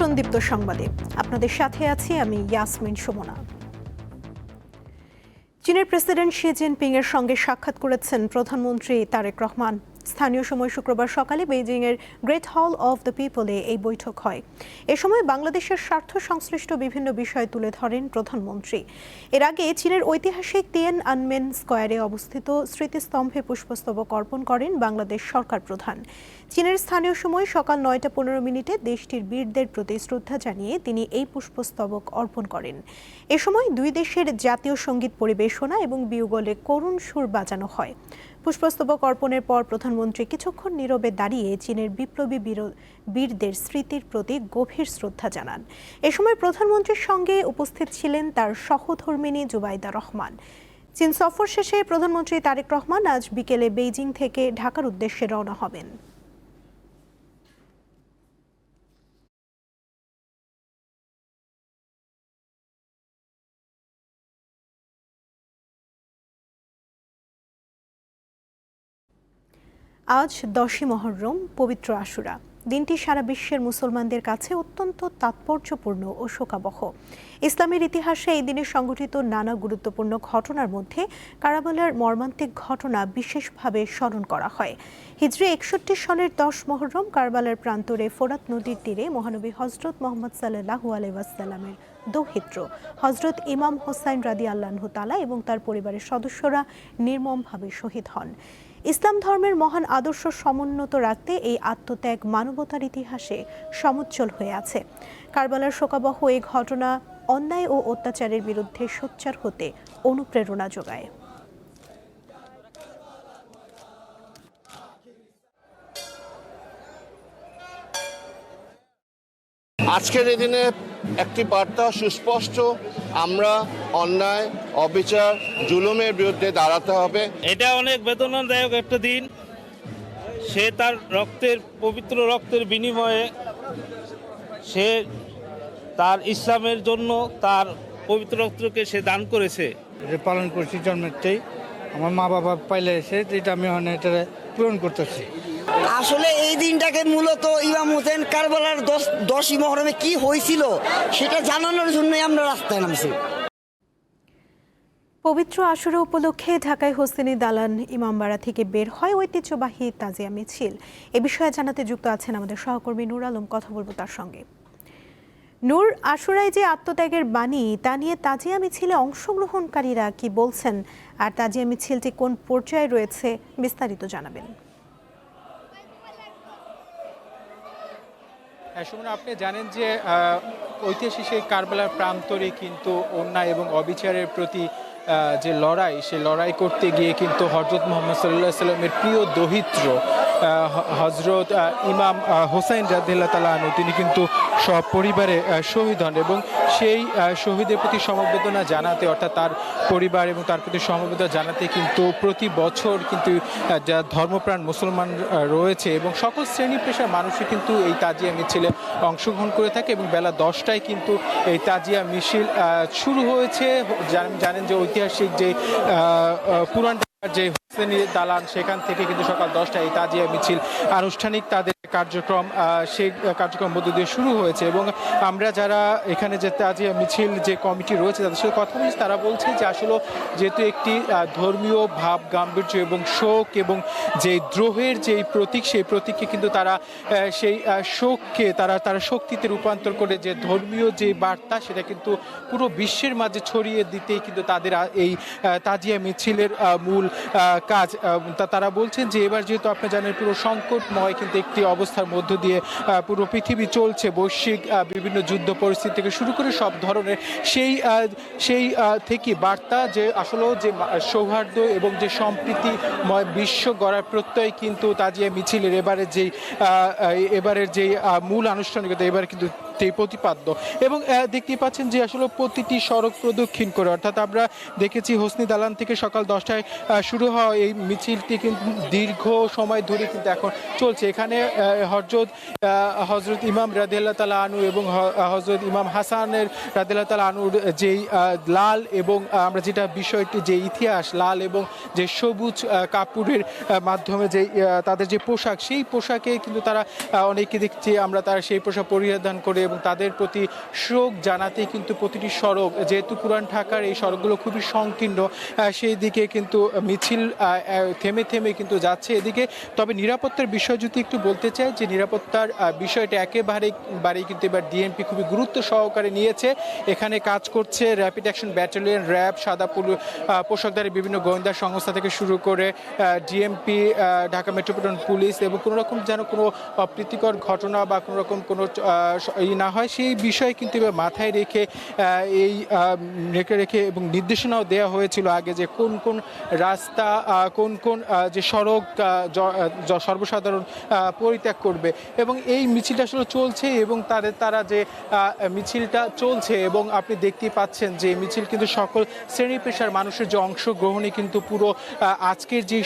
আমন্ত্রণ দীপ্ত সংবাদে আপনাদের সাথে আছি আমি ইয়াসমিন সুমনা। চীনের প্রেসিডেন্ট শি জিনপিং এর সঙ্গে সাক্ষাৎ করেছেন প্রধানমন্ত্রী তারেক রহমান। স্থানীয় সময় শুক্রবার সকালে বেইজিংয়ের গ্রেট হল অফ দ্য পিপলে এই বৈঠক হয়। এ সময় বাংলাদেশের স্বার্থ সংশ্লিষ্ট বিভিন্ন বিষয় তুলে ধরেন প্রধানমন্ত্রী। এর আগে চীনের ঐতিহাসিক তিয়ানআনমেন স্কয়ারে অবস্থিত স্মৃতিস্তম্ভে পুষ্পস্তবক অর্পণ করেন বাংলাদেশ সরকার প্রধান। চীনের স্থানীয় সময় সকাল ৯টা ১৫ দেশটির বীরদের প্রতি শ্রদ্ধা জানিয়ে তিনি এই পুষ্পস্তবক অর্পণ করেন। এ সময় দুই দেশের জাতীয় সঙ্গীত পরিবেশনা এবং বিউগলে করুণ সুর বাজানো হয়। পুষ্পস্তবক অর্পণের পর প্রধানমন্ত্রী কিছুক্ষণ নীরবে দাঁড়িয়ে চীনের বিপ্লবী বীরদের স্মৃতির প্রতি গভীর শ্রদ্ধা জানান। এ সময় প্রধানমন্ত্রীর সঙ্গে উপস্থিত ছিলেন তার সহধর্মিণী জুবাইদা রহমান। চীন সফর শেষে প্রধানমন্ত্রী তারেক রহমান আজ বিকেলে বেইজিং থেকে ঢাকার উদ্দেশ্যে রওনা হবেন। আজ 10ই মহররম, পবিত্র আশুরা। দিনটি সারা বিশ্বের মুসলমানদের কাছে অত্যন্ত তাৎপর্যপূর্ণ ও শোকাবহ। ইসলামের ইতিহাসে এই দিনে সংঘটিত নানা গুরুত্বপূর্ণ ঘটনার মধ্যে কারবালার মর্মান্তিক ঘটনা বিশেষভাবে স্মরণ করা হয়। হিজরি 61 সনের 10 মহররম কারবালার প্রান্তরে ফোরাত নদীর তীরে মহানবী হজরত মুহাম্মদ সাল্লাল্লাহু আলাইহি ওয়াসাল্লামের দৌহিত্র হজরত ইমাম হোসাইন রাদিয়াল্লাহু তাআলা এবং তার পরিবারের সদস্যরা নির্মমভাবে শহীদ হন। ইসলাম ধর্মের মহান আদর্শ সমুন্নত রাখতে এই আত্মত্যাগ মানবতার ইতিহাসে সমুজ্জ্বল হয়ে আছে। কারবালার শোকাবহ এই ঘটনা অন্যায় ও অত্যাচারের বিরুদ্ধে সোচ্চার হতে অনুপ্রেরণা যোগায়। আজকের এই দিনে একটি বার্তা সুস্পষ্ট, আমরা অন্যায়, অবিচার, জুলুমের বিরুদ্ধে দাঁড়াতে হবে। এটা অনেক বেদনাদায়ক একটা দিন। সে তার পবিত্র রক্তের বিনিময়ে সে তার ইসলামের জন্য তার পবিত্র রক্তকে সে দান করেছে। পালন করছি জন্মেরটাই আমার মা বাবা পাইলে এসে যেটা আমি এটা পূরণ করতেছি। আসলে এই দিনটাকে মূলত ইমাম হোসেন কারবালার 10ই মহরমে কি হয়েছিল সেটা জানানোর জন্যই আমরা রাস্তায় নামছি। পবিত্র আশুরা উপলক্ষে ঢাকায় হোসেনি দালান ইমামবাড়া থেকে বের হয় ঐতিহ্যবাহী তাজিয়া মিছিল। এ বিষয়ে জানাতে যুক্ত আছেন আমাদের সহকর্মী নূর আলম। কথা বলবো তার সঙ্গে। নূর, আশুরায় যে আত্মত্যাগের বাণী তা নিয়ে তাজিয়া মিছিলে অংশগ্রহণকারীরা কি বলছেন, আর তাজিয়া মিছিলটি কোন পর্যায়ে রয়েছে বিস্তারিত জানাবেন। সুমনা, আপনি জানেন যে ঐতিহাসিক সেই কারবালার প্রান্তরে কিন্তু অন্যায় এবং অবিচারের প্রতি যে লড়াই, সে লড়াই করতে গিয়ে কিন্তু হযরত মুহাম্মদ সাল্লাল্লাহু আলাইহি ওয়াসাল্লামের প্রিয় দৌহিত্র হযরত ইমাম হোসাইন রাদিয়াল্লাহু তাআলা আনহু তিনি কিন্তু সপরিবারে শহীদ হন এবং সেই শহীদের প্রতি সমবেদনা জানাতে, অর্থাৎ তার পরিবার এবং তার প্রতি সমবেদনা জানাতে কিন্তু প্রতি বছর কিন্তু যা ধর্মপ্রাণ মুসলমান রয়েছে এবং সকল শ্রেণী পেশার মানুষই কিন্তু এই তাজিয়া মিছিলে অংশগ্রহণ করে থাকে এবং বেলা 10টায় কিন্তু এই তাজিয়া মিছিল শুরু হয়েছে। জানেন যে ঐতিহাসিক যে পুরান যে হোসেনি দালান, সেখান থেকে কিন্তু সকাল 10টায় এই তাজিয়া মিছিল আনুষ্ঠানিক তাদের কার্যক্রম সেই কার্যক্রম মধ্য দিয়ে শুরু হয়েছে এবং আমরা যারা এখানে যে তাজিয়া মিছিল যে কমিটি রয়েছে তাদের সাথে কথা বলছি, তারা বলছে যে আসলে যেহেতু একটি ধর্মীয় ভাব গাম্ভীর্য এবং শোক এবং যে দ্রোহের যে প্রতীক, সেই প্রতীককে কিন্তু তারা সেই শোককে তারা শক্তিতে রূপান্তর করে যে ধর্মীয় যে বার্তা সেটা কিন্তু পুরো বিশ্বের মাঝে ছড়িয়ে দিতেই কিন্তু তাদের এই তাজিয়া মিছিলের মূল কাজ। তারা বলছেন যে এবার যেহেতু আপনি জানেন পুরো সংকটময় কিন্তু একটি অবস্থার মধ্য দিয়ে পুরো পৃথিবী চলছে, বৈশ্বিক বিভিন্ন যুদ্ধ পরিস্থিতি থেকে শুরু করে সব ধরনের সেই থেকে বার্তা যে আসলে যে সৌহার্দ্য এবং যে সম্প্রীতিময় বিশ্ব গড়ার প্রত্যয় কিন্তু তাজিয়া মিছিলের এবারের যে মূল আনুষ্ঠানিকতা এবারে কিন্তু এই প্রতিপাদ্য। এবং দেখতে পাচ্ছেন যে আসলে প্রতিটি সড়ক প্রদক্ষিণ করে, অর্থাৎ আমরা দেখেছি হোসনি দালান থেকে সকাল 10টায় শুরু হওয়া এই মিছিলটি কিন্তু দীর্ঘ সময় ধরে কিন্তু এখন চলছে। এখানে হজরত ইমাম রাদিয়াল্লাহু তাআলা আনহু এবং হজরত ইমাম হাসানের রাদিয়াল্লাহু তাআলা আনহুর যেই লাল এবং আমরা যেটা বিষয়টি যে ইতিহাস লাল এবং যে সবুজ কাপড়ের মাধ্যমে যে তাদের যে পোশাক, সেই পোশাকে কিন্তু তারা অনেকে দেখছি আমরা তারা সেই পোশাক পরিধান করে এবং তাদের প্রতি শোক জানাতেই কিন্তু প্রতিটি সড়ক, যেহেতু পুরান ঢাকার এই সড়কগুলো খুবই সংকীর্ণ, সেই দিকে কিন্তু মিছিল থেমে থেমে কিন্তু যাচ্ছে এদিকে। তবে নিরাপত্তার বিষয় যদি একটু বলতে চাই, যে নিরাপত্তার বিষয়টা একেবারেই কিন্তু এবার ডিএমপি খুবই গুরুত্ব সহকারে নিয়েছে। এখানে কাজ করছে র্যাপিড অ্যাকশন ব্যাটালিয়ন, র্যাব, সাদা পোশাকধারী বিভিন্ন গোয়েন্দা সংস্থা থেকে শুরু করে ডিএমপি, ঢাকা মেট্রোপলিটন পুলিশ, এবং কোনো রকম যেন কোনো অপ্রীতিকর ঘটনা বা কোনো রকম কোনো না হয় সেই বিষয়ে কিন্তু এবার মাথায় রেখে রেখে এবং নির্দেশনাও দেওয়া হয়েছিল আগে, যে কোন কোন রাস্তা, কোন কোন যে সড়ক সর্বসাধারণ পরিত্যাগ করবে। এবং এই মিছিলটা আসলে চলছে, এবং তারা যে মিছিলটা চলছে, এবং আপনি দেখতেই পাচ্ছেন যে মিছিল কিন্তু সকল শ্রেণী পেশার মানুষের যে অংশগ্রহণে কিন্তু পুরো আজকের যে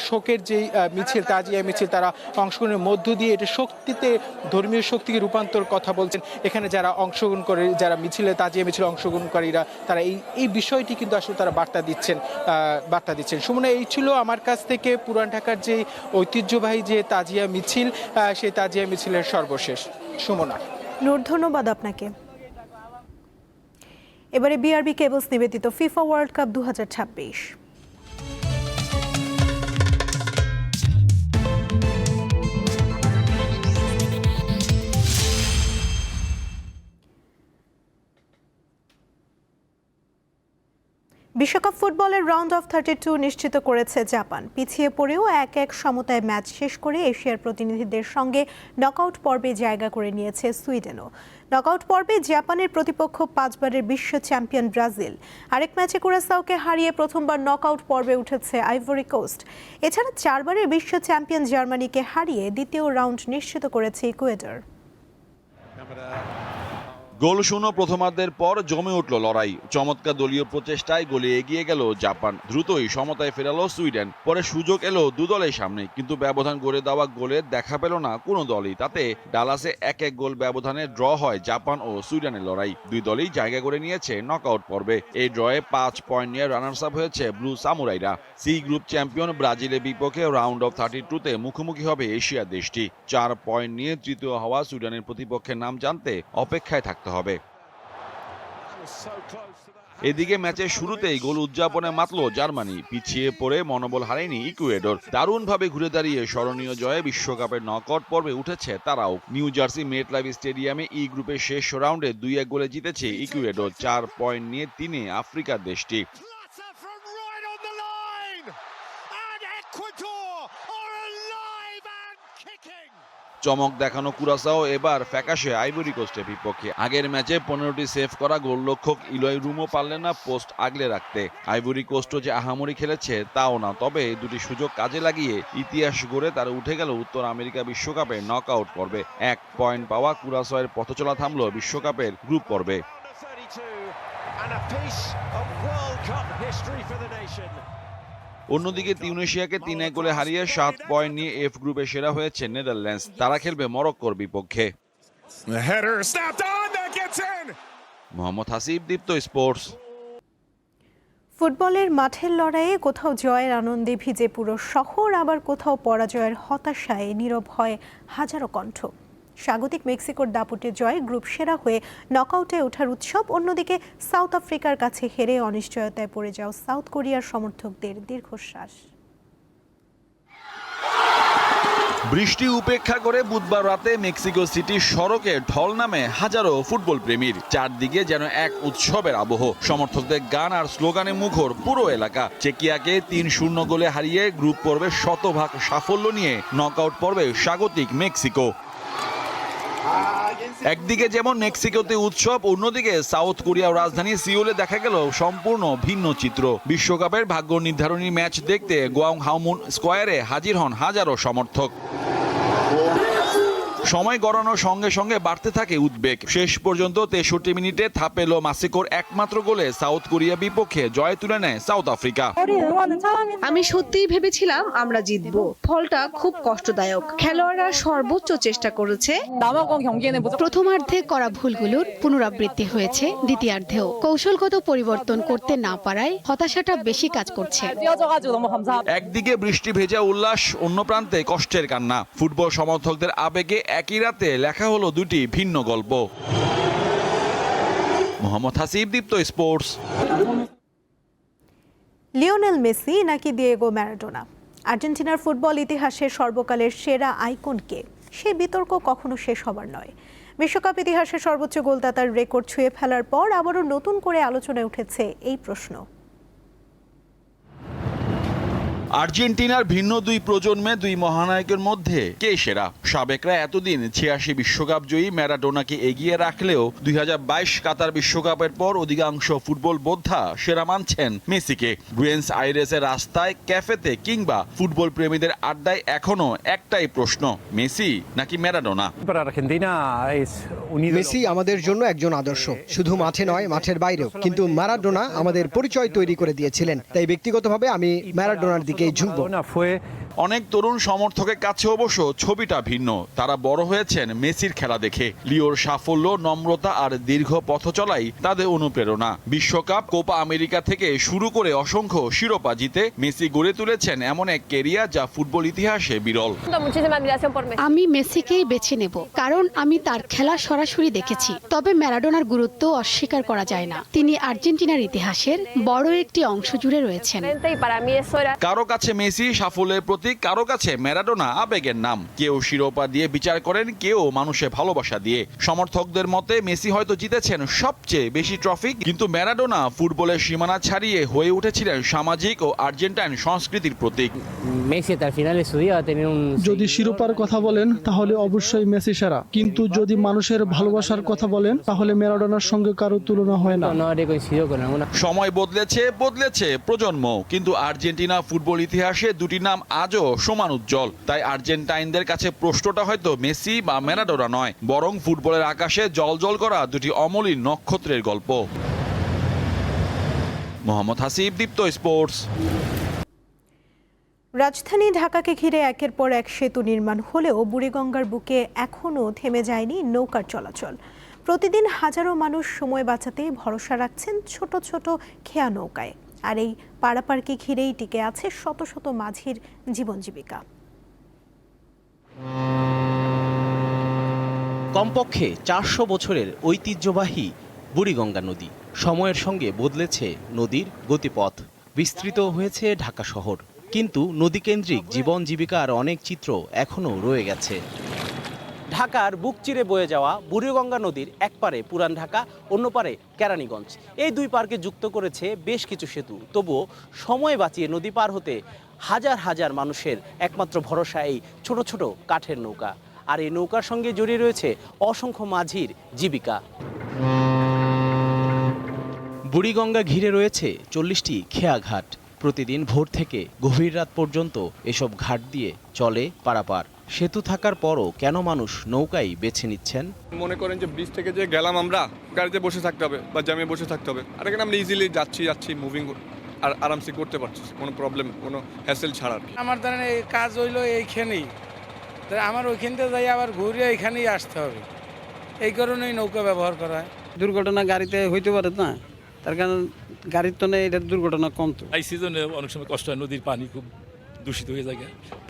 শোকের যে মিছিল, তাজিয়া মিছিল, তারা অংশগ্রহণের মধ্য দিয়ে এটা শক্তিতে, ধর্মীয় শক্তিকে রূপান্তর কথা বলছেন এখানে যারা অংশগ্রহণ করে, যারা মিছিলে, তাজিয়া মিছিলে অংশগ্রহণকারীরা, তারা এই বিষয়টি কিন্তু আসলে তারা বার্তা দিচ্ছেন। সুমনা, এই ছিল আমার কাছ থেকে পুরান ঢাকার যে ঐতিহ্যবাহী যে তাজিয়া মিছিল, সেই তাজিয়া মিছিলের সর্বশেষ। সুমনা। নূর, ধন্যবাদ আপনাকে। এবারে বিআরবি কেবলস নিবেদিত ফিফা ওয়ার্ল্ড কাপ 2026। বিশ্বকাপ ফুটবলের রাউন্ড অফ 32 নিশ্চিত করেছে জাপান। পিছিয়ে পড়েও 1-1 সমতায় ম্যাচ শেষ করে এশিয়ার প্রতিনিধিদের সঙ্গে নকআউট পর্বে জায়গা করে নিয়েছে সুইডেনও। নকআউট পর্বে জাপানের প্রতিপক্ষ 5 বারের বিশ্ব চ্যাম্পিয়ন ব্রাজিল। আরেক ম্যাচে কুরাসাওকে হারিয়ে প্রথমবার নকআউট পর্বে উঠেছে আইভরি কোস্ট। এছাড়া 4 বারের বিশ্ব চ্যাম্পিয়ন জার্মানিকে হারিয়ে দ্বিতীয় রাউন্ড নিশ্চিত করেছে ইকুয়েডর। গোলশূন্য প্রথমার্ধের পর জমে উঠল লড়াই। চমৎকার দলীয় প্রচেষ্টায় গোলে এগিয়ে গেল জাপান, দ্রুতই সমতায় ফেরালো সুইডেন। পরে সুযোগ এলো দু দলের সামনে, কিন্তু ব্যবধান গড়ে দেওয়া গোলের দেখা পেল না কোনো দলই। তাতে ডালাসে 1-1 গোল ব্যবধানে ড্র হয় জাপান ও সুইডেনের লড়াই। দুই দলই জায়গা করে নিয়েছে নকআউট পর্বে। এই ড্রয়ে 5 পয়েন্ট নিয়ে রানার্স আপ হয়েছে ব্লু সামুরাইরা। সি গ্রুপ চ্যাম্পিয়ন ব্রাজিলের বিপক্ষে রাউন্ড অফ 32-তে মুখোমুখি হবে এশিয়া দেশটি। 4 পয়েন্ট নিয়ে তৃতীয় হওয়া সুইডেনের প্রতিপক্ষের নাম জানতে অপেক্ষায় থাকতে হবে। এদিকে ম্যাচের শুরুতেই গোল উদযাপনে মাতল জার্মানি। পিছিয়ে পড়ে মনোবল হারায়নি ইকুয়েডর। দারুণভাবে ঘুরে দাঁড়িয়ে স্মরণীয় জয়ে বিশ্বকাপের নকআউট পর্বে উঠেছে তারাও। নিউ জার্সি মেটলাইফ স্টেডিয়ামে ই গ্রুপের শেষ রাউন্ডে 2-1 গোলে জিতেছে ইকুয়েডর। 4 পয়েন্ট নিয়ে 3-এ আফ্রিকার দেশটি। চমক দেখানো কুরাসাও এবার ফ্যাকাশে আইভরি কোস্টের বিপক্ষে। আগের ম্যাচে 15টি সেভ করা গোলরক্ষক ইলয় রুমও পারলেন না পোস্ট আগলে রাখতে। আইভরি কোস্টও যে আহামরি খেলেছে তাও না, তবে দুটি সুযোগ কাজে লাগিয়ে ইতিহাস গড়ে তারা উঠে গেল উত্তর আমেরিকা বিশ্বকাপে নকআউট পর্বে। 1 পয়েন্ট পাওয়া কুরাসাওয়ের পথচলা থামল বিশ্বকাপের গ্রুপ পর্বে। অন্যদিকে তিউনিশিয়াকে 3-1 গোলে হারিয়ে 7 পয়েন্ট নিয়ে এফ গ্রুপে সেরা হয়েছে নেদারল্যান্ডস। তারা খেলবে মরক্কোর বিপক্ষে। মোহাম্মদ হাসিব, দীপ্ত স্পোর্টস। ফুটবলের মাঠের লড়াইয়ে কোথাও জয়ের আনন্দে ভিজে পুরো শহর, আবার কোথাও পরাজয়ের হতাশায় নীরব হয় হাজারো কণ্ঠ। স্বাগতিক মেক্সিকোর দাপুটে জয় গ্রুপ সেরা হয়ে নকআউটে ওঠার উৎসব। অন্যদিকে সাউথ আফ্রিকার কাছে হেরে অনিশ্চয়তায় পড়ে যাওয়া সাউথ কোরিয়ার সমর্থকদের দীর্ঘশ্বাস। বৃষ্টি উপেক্ষা করে বুধবার রাতে মেক্সিকো সিটির সড়কে ঢল নামে হাজারো ফুটবল প্রেমীর। চারদিকে যেন এক উৎসবের আবহ। সমর্থকদের গান আর স্লোগানে মুখর পুরো এলাকা। চেকিয়াকে 3-0 গোলে হারিয়ে গ্রুপ পর্বে শতভাগ সাফল্য নিয়ে নকআউট পর্বে স্বাগতিক মেক্সিকো। একদিকে যেমন মেক্সিকোতে উৎসব, অন্যদিকে সাউথ কোরিয়ার রাজধানী সিওলে দেখা গেল সম্পূর্ণ ভিন্ন চিত্র। বিশ্বকাপের ভাগ্য নির্ধারণী ম্যাচ দেখতে গোয়াংহামুন স্কোয়ারে হাজির হন হাজারো সমর্থক। সময় গড়ানোর সঙ্গে সঙ্গে বাড়তে থাকে উদ্বেগ। শেষ পর্যন্ত 63 মিনিটে থাপেলো মাসিকোর একমাত্র গোলে সাউথ কোরিয়া বিপক্ষে জয় তুলে নেয় সাউথ আফ্রিকা। আমি সত্যিই ভেবেছিলাম আমরা জিতবো। ফলটা খুব কষ্টদায়ক। খেলোয়াড়রা সর্বোচ্চ চেষ্টা করেছে। প্রথমার্ধে করা ভুলগুলোর পুনরাবৃত্তি হয়েছে দ্বিতীয়ার্ধেও। কৌশলগত পরিবর্তন করতে না পারায় হতাশাটা বেশি কাজ করছে। একদিকে বৃষ্টি ভেজা উল্লাস, অন্য প্রান্তে কষ্টের কান্না। ফুটবল সমর্থকদের আবেগে একই রাতে লেখা হলো দুটি ভিন্ন গল্প। মোহাম্মদ হাসিব, দীপ্ত স্পোর্টস। লিওনেল মেসি নাকি দিয়েগো ম্যারাডোনা? আর্জেন্টিনার ফুটবল ইতিহাসের সর্বকালের সেরা আইকন কে? সে বিতর্ক কখনো শেষ হবার নয়। বিশ্বকাপ ইতিহাসের সর্বোচ্চ গোলদাতার রেকর্ড ছুঁয়ে ফেলার পর আবারও নতুন করে আলোচনায় উঠেছে এই প্রশ্ন। আর্জেন্টিনার ভিন্ন দুই প্রজন্মে দুই মহানায়কের মধ্যে কে সেরা? সাবেকরা এতদিন ৮৬ বিশ্বকাপ জয়ী ম্যারাডোনাকে এগিয়ে রাখলেও ২০২২ কাতার বিশ্বকাপের পর অধিকাংশ ফুটবল বোদ্ধা সেরা মানছেন মেসিকে। বুয়েন্স আইরেসের রাস্তায়, ক্যাফেতে কিংবা ফুটবল প্রেমীদের আড্ডায় এখনো একটাই প্রশ্ন, মেসি নাকি ম্যারাডোনা? মেসি আমাদের জন্য একজন আদর্শ, শুধু মাঠে নয় মাঠের বাইরেও। কিন্তু ম্যারাডোনা আমাদের পরিচয় তৈরি করে দিয়েছিলেন, তাই ব্যক্তিগতভাবে আমি ম্যারাডোনার দিকে ঝুঁকব। অনেক তরুণ সমর্থকের কাছে অবশ্য ছবিটা ভিন্ন। তারা বড় হয়েছেন মেসির খেলা দেখে। লিওর সাফল্য, নম্রতা আর দীর্ঘ পথ চলাই তাদের অনুপ্রেরণা। বিশ্বকাপ, কোপা আমেরিকা থেকে শুরু করে অসংখ্য শিরোপা জিতে মেসি গড়ে তুলেছেন এমন এক ক্যারিয়ার যা ফুটবল ইতিহাসে বিরল। আমি মেসিকেই বেছে নেব, কারণ আমি তার খেলা সরাসরি দেখেছি। তবে ম্যারাডোনার গুরুত্ব অস্বীকার করা যায় না। তিনি আর্জেন্টিনার ইতিহাসের বড় একটি অংশ জুড়ে রয়েছেন। কারো কাছে মেসি সাফল্যের প্রতীক, কারো কাছে ম্যারাডোনা আবেগের নাম। কেউ শিরোপা দিয়ে বিচার করেন, কেউ মানুষের ভালোবাসা দিয়ে। সমর্থকদের মতে মেসি হয়তো জিতেছেন সবচেয়ে বেশি ট্রফি, কিন্তু ম্যারাডোনা ফুটবলের সীমানা ছাড়িয়ে হয়ে উঠেছিলেন সামাজিক ও আর্জেন্টাইন সংস্কৃতির প্রতীক। যদি শিরোপার কথা বলেন তাহলে অবশ্যই মেসি সেরা, কিন্তু যদি মানুষের ভালোবাসার কথা বলেন তাহলে ম্যারাডোনার সঙ্গে কারো তুলনা হয় না। সময় বদলেছে প্রজন্ম, কিন্তু আর্জেন্টিনা ফুটবল ইতিহাসে দুটি নাম আজও সমান উজ্জ্বল। তাই আর্জেন্টাইনদের কাছে প্রশ্নটা হয়তো মেসি বা ম্যারাডোনা নয়, বরং ফুটবলের আকাশে জ্বলজ্বল করা দুটি অমলিন নক্ষত্রের গল্প। মোহাম্মদ হাসিব, দীপ্ত স্পোর্টস। রাজধানী ঢাকাকে ঘিরে একের পর এক সেতু নির্মাণ হলেও বুড়িগঙ্গার বুকে এখনও থেমে যায়নি নৌকার চলাচল। প্রতিদিন হাজারো মানুষ সময় বাঁচাতে ভরসা রাখছেন ছোট ছোট খেয়া নৌকায়। আর এই পারাপারকে ঘিরেই টিকে আছে শত শত মাঝির জীবন জীবিকা। কমপক্ষে ৪০০ বছরের ঐতিহ্যবাহী বুড়িগঙ্গা নদী। সময়ের সঙ্গে বদলেছে নদীর গতিপথ, বিস্তৃত হয়েছে ঢাকা শহর, কিন্তু নদীকেন্দ্রিক জীবন জীবিকার অনেক চিত্র এখনও রয়ে গেছে। ঢাকার বুক চিরে বয়ে যাওয়া বুড়িগঙ্গা নদীর এক পারে পুরান ঢাকা, অন্য পারে কেরানীগঞ্জ। এই দুই পার্কে যুক্ত করেছে বেশ কিছু সেতু। তবুও সময় বাঁচিয়ে নদী পার হতে হাজার হাজার মানুষের একমাত্র ভরসা এই ছোট ছোট কাঠের নৌকা। আর এই নৌকার সঙ্গে জড়িয়ে রয়েছে অসংখ্য মাঝির জীবিকা। বুড়িগঙ্গা ঘিরে রয়েছে ৪০টি খেয়া ঘাট। প্রতিদিন ভোর থেকে গভীর রাত পর্যন্ত এসব ঘাট দিয়ে চলে পারাপার। সেতু থাকার পরও কেন মানুষ নৌকাই বেছে নিচ্ছেন? মনে করেন যে ব্রিজ থেকে যে গেলাম আমরা, গাড়িতে বসে থাকতে হবে বা জ্যামে বসে থাকতে হবে, আর এখানে আমরা ইজিলি যাচ্ছি মুভিং আর আরামসে করতে পারছি, কোনো প্রবলেম, কোনো হ্যাসেল ছাড়া। আমার ধরেন এই কাজ হইলো এইখানেই, আমার ওইখান থেকে যাই আবার ঘুরে এইখানেই আসতে হবে, এই কারণেই নৌকা ব্যবহার করা হয়। দুর্ঘটনা গাড়িতে হইতে পারে না, তার কারণ গাড়ির তো নেই, এটার দুর্ঘটনা কম। তো এই সিজনে অনেক সময় কষ্ট হয়, নদীর পানি খুব দূষিত হয়ে যায়,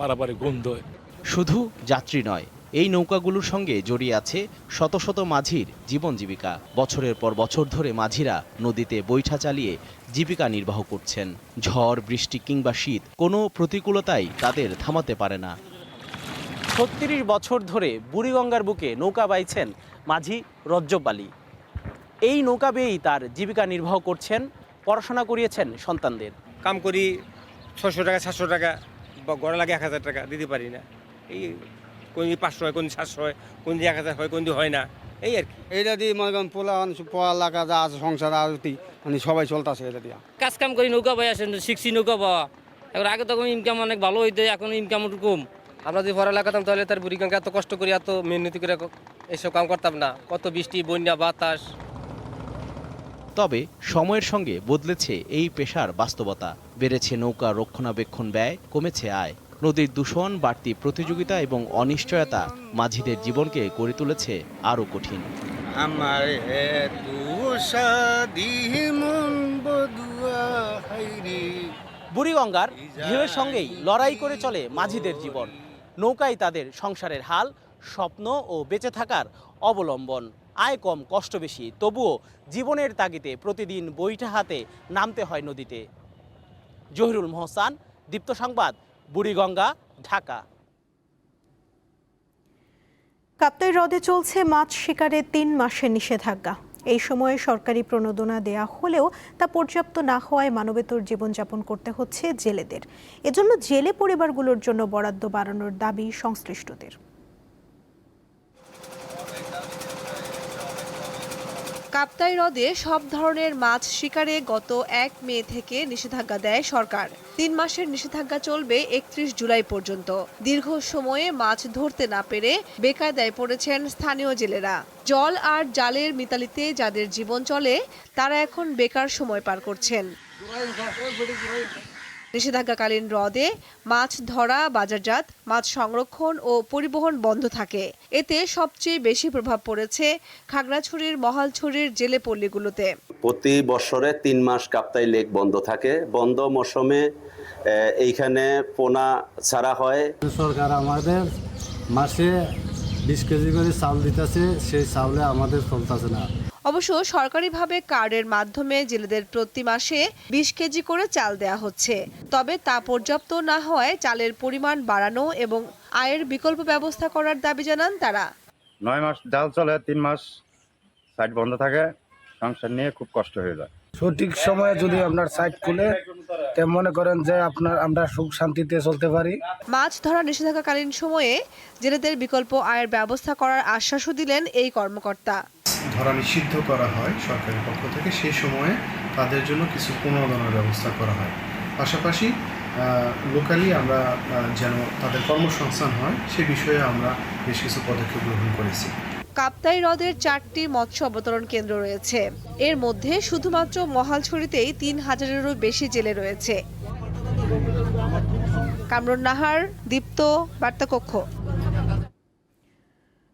পারাপারে গন্ধ হয়। শুধু যাত্রী নয়, এই নৌকাগুলোর সঙ্গে জড়িয়ে আছে শত শত মাঝির জীবন জীবিকা। বছরের পর বছর ধরে মাঝিরা নদীতে বৈঠা চালিয়ে জীবিকা নির্বাহ করছেন। ঝড়, বৃষ্টি কিংবা শীত, কোনো প্রতিকূলতাই তাদের থামাতে পারে না। ৩৬ বছর ধরে বুড়িগঙ্গার বুকে নৌকা বাইছেন মাঝি রজ্জব আলী। এই নৌকা বেয়েই তার জীবিকা নির্বাহ করছেন, পড়াশোনা করিয়েছেন সন্তানদের। কাম করি ৬০০ টাকা ৭০০ টাকা বা গড়া লাগে ১,০০০ টাকা দিতে পারি না। এই কোন ৫০০ হয়, কোন ৭০০ হয়, কোন ১,০০০ হয়, কোন হয় না, এই আর কি। এইটা দিয়ে মনে করেন পড়ালেখা যা আছে সংসার মানে সবাই চলতেছে এটা দিয়ে। কাজ কাম করি নৌকা পাই আসেন, শিখছি নৌকা পাওয়া। এখন আগে তখন ইনকাম অনেক ভালো হইতে, এখন ইনকাম একটু কম। আমরা যদি পড়ালেখা করতাম তাহলে তার বুড়িগঙ্গা এত কষ্ট করি, এত মেহনতি করে এসব কাম করতাম না। কত বৃষ্টি, বন্যা, বাতাস। তবে সময়ের সঙ্গে বদলেছে এই পেশার বাস্তবতা। বেড়েছে নৌকা রক্ষণাবেক্ষণ ব্যয়, কমেছে আয়। নদীর দূষণ, বাড়তি প্রতিযোগিতা এবং অনিশ্চয়তা মাঝিদের জীবনকে করে তুলেছে আরও কঠিন। বুড়িগঙ্গার ঢেউয়ের সঙ্গেই লড়াই করে চলে মাঝিদের জীবন। নৌকাই তাদের সংসারের হাল, স্বপ্ন ও বেঁচে থাকার অবলম্বন। আয় কম, কষ্ট বেশি, তবুও জীবনের তাগিদে প্রতিদিন বইটা হাতে নামতে হয় নদীতে। জহিরুল মোহসান, দীপ্ত সংবাদ, বুড়িগঙ্গা, ঢাকা। কাপ্তাই হ্রদে চলছে মাছ শিকারে 3 মাসের নিষেধাজ্ঞা। এই সময়ে সরকারি প্রণোদনা দেয়া হলেও তা পর্যাপ্ত না হওয়ায় মানবেতর জীবনযাপন করতে হচ্ছে জেলেদের। এজন্য জেলে পরিবারগুলোর জন্য বরাদ্দ বাড়ানোর দাবি সংশ্লিষ্টদের। কাপ্তাই হ্রদে সব ধরনের মাছ শিকারে গত 1 মে থেকে নিষেধাজ্ঞা দেয় সরকার। 3 মাসের নিষেধাজ্ঞা চলবে 31 জুলাই পর্যন্ত। দীর্ঘ সময়ে মাছ ধরতে না পেরে বেকায়দায় পড়েছেন স্থানীয় জেলেরা। জল আর জালের মিতালিতে যাদের জীবন চলে তারা এখন বেকার সময় পার করছেন। নিষেধাজ্ঞাকালীন হ্রদে মাছ ধরা, বাজারজাত, মাছ সংরক্ষণ ও পরিবহন বন্ধ থাকে। এতে সবচেয়ে বেশি প্রভাব পড়েছে খাগড়াছড়ির মহালছড়ির জেলে পল্লীগুলোতে। প্রতি বছরে 3 মাস কাপ্তাই লেক বন্ধ থাকে। বন্ধ মৌসুমে এইখানে পোনা ছাড়া হয়। সরকার আমাদের মাসে 20 কেজি করে চাউল দিতেছে, সেই চাউলে আমাদের চলতেছে না। অবশ্য সরকারিভাবে কার্ডের মাধ্যমে জেলেদের প্রতি মাসে 20 কেজি করে চাল দেয়া হচ্ছে। তবে তা পর্যাপ্ত না হওয়ায় চালের পরিমাণ বাড়ানো এবং আয়ের বিকল্প ব্যবস্থা করার দাবি জানান তারা। 9 মাস জাল চলে, 3 মাস সাইট বন্ধ থাকে, সংসার নিয়ে খুব কষ্ট হয়ে যায়। সঠিক সময়ে যদি আপনার সাইট খুলে তে মনে করেন যে আমরা সুখ শান্তিতে চলতে পারি। মাছ ধরা নিষেধাজ্ঞাকালীন সময়ে জেলেদের বিকল্প আয়ের ব্যবস্থা করার আশ্বাসও দিলেন এই কর্মকর্তা। ধরা নিষিদ্ধ করা হয় সরকারের পক্ষ থেকে, সেই সময়ে তাদের জন্য কিছু পুনর্দানের ব্যবস্থা করা হয়। পাশাপাশি লোকালি আমরা যেন তাদের কর্মসংস্থান হয় সে বিষয়ে আমরা বেশ কিছু পদক্ষেপ গ্রহণ করেছি। কাপ্তাই হ্রদের 4টি মৎস্য অবতরণ কেন্দ্র রয়েছে। এর মধ্যে শুধুমাত্র মহালছড়িতেই 3000-এরও বেশি জেলে রয়েছে। কামরুন নাহার, দীপ্ত, বার্তাকক্ষ।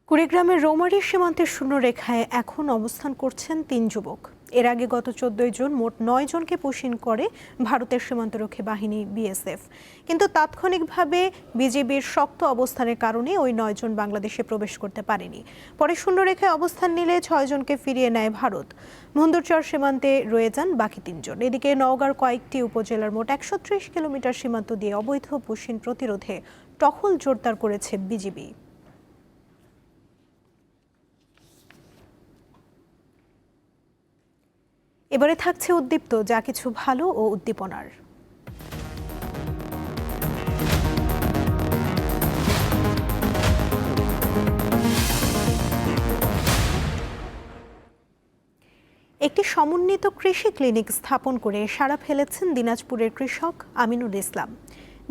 কুড়িগ্রামের রৌমারী সীমান্তের শূন্যরেখায় এখন অবস্থান করছেন 3 যুবক। এর আগে গত 14 জুন মোট 9 জনকে পুশিন করে ভারতের সীমান্তরক্ষী বাহিনী বিএসএফ। কিন্তু তাৎক্ষণিকভাবে বিজিবির শক্ত অবস্থানের কারণে ওই 9 জন বাংলাদেশে প্রবেশ করতে পারেনি। পরে শূন্যরেখায় অবস্থান নিলে 6 জনকে ফিরিয়ে নেয় ভারত। মন্দুরচর সীমান্তে রয়ে যান বাকি 3 জন। এদিকে নওগাঁর কয়েকটি উপজেলার মোট 130 কিলোমিটার সীমান্ত দিয়ে অবৈধ পুশিন প্রতিরোধে টহল জোরদার করেছে বিজিবি। এবারে থাকছে উদ্দীপ্ত যা কিছু ভালো ও উদ্দীপনার। একটি সমন্বিত কৃষি ক্লিনিক স্থাপন করে সাড়া ফেলেছেন দিনাজপুরের কৃষক আমিনুল ইসলাম।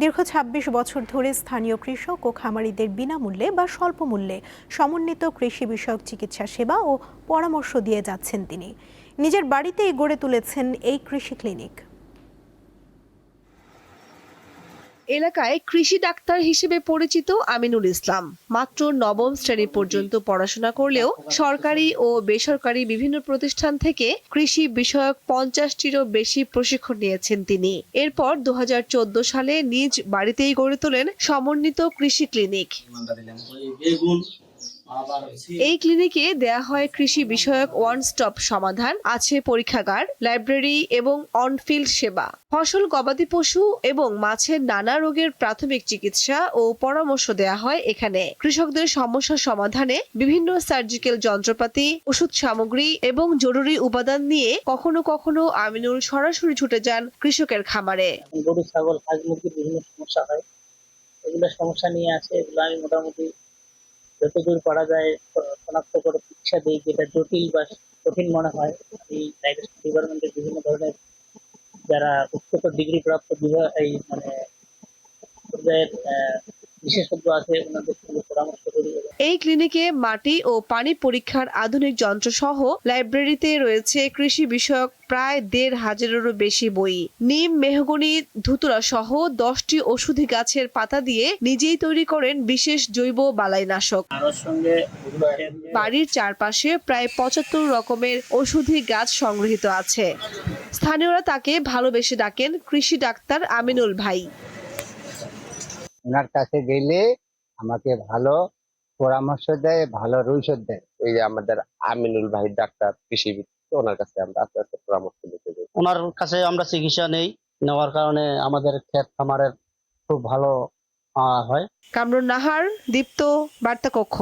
দীর্ঘ 26 বছর ধরে স্থানীয় কৃষক ও খামারিদের বিনামূল্যে বা স্বল্প মূল্যে সমন্বিত কৃষি বিষয়ক চিকিৎসা সেবা ও পরামর্শ দিয়ে যাচ্ছেন তিনি। নিজের বাড়িতেই গড়ে তুলেছেন এই কৃষি ক্লিনিক। এলাকায় কৃষি ডাক্তার হিসেবে পরিচিত আমিনুল ইসলাম মাত্র 9ম শ্রেণী পর্যন্ত পড়াশোনা করলেও সরকারি ও বেসরকারি বিভিন্ন প্রতিষ্ঠান থেকে কৃষি বিষয়ক 50টিরও বেশি প্রশিক্ষণ নিয়েছেন তিনি। এরপর 2014 সালে নিজ বাড়িতেই গড়ে তোলেন সমন্বিত কৃষি ক্লিনিক। এই ক্লিনিকে দেয়া হয় কৃষি বিষয়ক ওয়ান স্টপ সমাধান, আছে পরীক্ষাগার, লাইব্রেরি এবং অনফিল্ড সেবা। ফসল, গবাদি পশু এবং মাছের নানা রোগের প্রাথমিক চিকিৎসা ও পরামর্শ দেয়া হয় এখানে। কৃষকদের সমস্যা সমাধানে বিভিন্ন সার্জিক্যাল যন্ত্রপাতি, ওষুধ সামগ্রী এবং জরুরি উপাদান নিয়ে কখনো কখনো আমিনুল সরাসরি ছুটে যান কৃষকের খামারে। গরু, ছাগল, হাঁস, মুরগির বিভিন্ন সমস্যা হয়, এগুলো সমস্যা নিয়ে আসে। এগুলো আমি মোটামুটি যতদূর পারা যায় শনাক্ত করে চিকিৎসা দিই। যেটা জটিল বা কঠিন মনে হয়, এই ডায়াগনস্টিক ডিপার্টমেন্টের বিভিন্ন ধরনের যারা উচ্চতর ডিগ্রি প্রাপ্ত এই পর্যায়ের বিশেষজ্ঞ আছে ওনাদের সঙ্গে পরামর্শ করি। এই ক্লিনিকে মাটি ও পানি পরীক্ষার আধুনিক যন্ত্র সহ লাইব্রেরিতে রয়েছে কৃষি বিষয়ক প্রায় 1,500-এরও বেশি বই। নিম, মেহগনি, ধুতুরা সহ 10টি ওষুধি গাছের পাতা দিয়ে নিজেই তৈরি করেন বিশেষ জৈব বালাইনাশক। বাড়ির চারপাশে প্রায় 75 রকমের ওষুধি গাছ সংগৃহীত আছে। স্থানীয়রা তাকে ভালোবেসে ডাকেন কৃষি ডাক্তার আমিনুল ভাই। ওনার কাছে গেলে আমাকে ভালো পরামর্শ দেয়, ভালো ঔষধ দেয়। এই যে আমাদের আমিনুল ভাই ডাক্তার কৃষিবিদ, ওনার কাছে আমরা আস্তে আস্তে পরামর্শ দিতে যাই। ওনার কাছে আমরা চিকিৎসা নেওয়ার কারণে আমাদের ক্ষেত খামারের খুব ভালো হয়। কামরুন নাহার, দীপ্ত, বার্তা কক্ষ।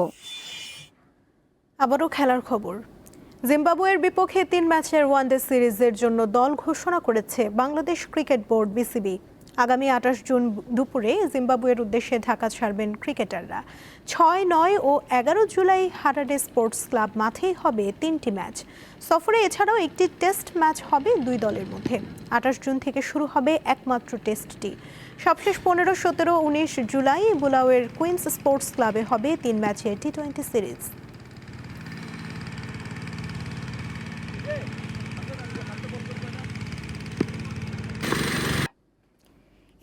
আবারও খেলার খবর। জিম্বাবুয়ের বিপক্ষে 3 ম্যাচের ওয়ানডে সিরিজের জন্য দল ঘোষণা করেছে বাংলাদেশ ক্রিকেট বোর্ড বিসিবি। আগামী 28 জুন দুপুরে জিম্বাবুয়ের উদ্দেশ্যে ঢাকা ছাড়বেন ক্রিকেটাররা। 6, 9 ও 11 জুলাই হারারে স্পোর্টস ক্লাব মাঠেই হবে 3টি ম্যাচ। সফরে এছাড়াও একটি টেস্ট ম্যাচ হবে 2 দলের মধ্যে। 28 জুন থেকে শুরু হবে একমাত্র টেস্টটি। সবশেষ 15, 17, 19 জুলাই বুলাওয়ের কুইন্স স্পোর্টস ক্লাবে হবে 3 ম্যাচের টি20 সিরিজ।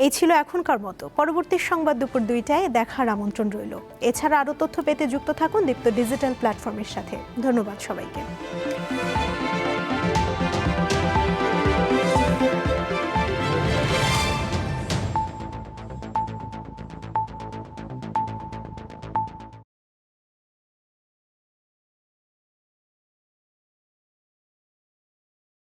এই ছিল এখনকার মতো। পরবর্তী সংবাদ দুপুর 2টায় দেখার আমন্ত্রণ রইল। এছাড়া আরও তথ্য পেতে যুক্ত থাকুন দীপ্ত ডিজিটাল প্ল্যাটফর্মের সাথে। ধন্যবাদ সবাইকে।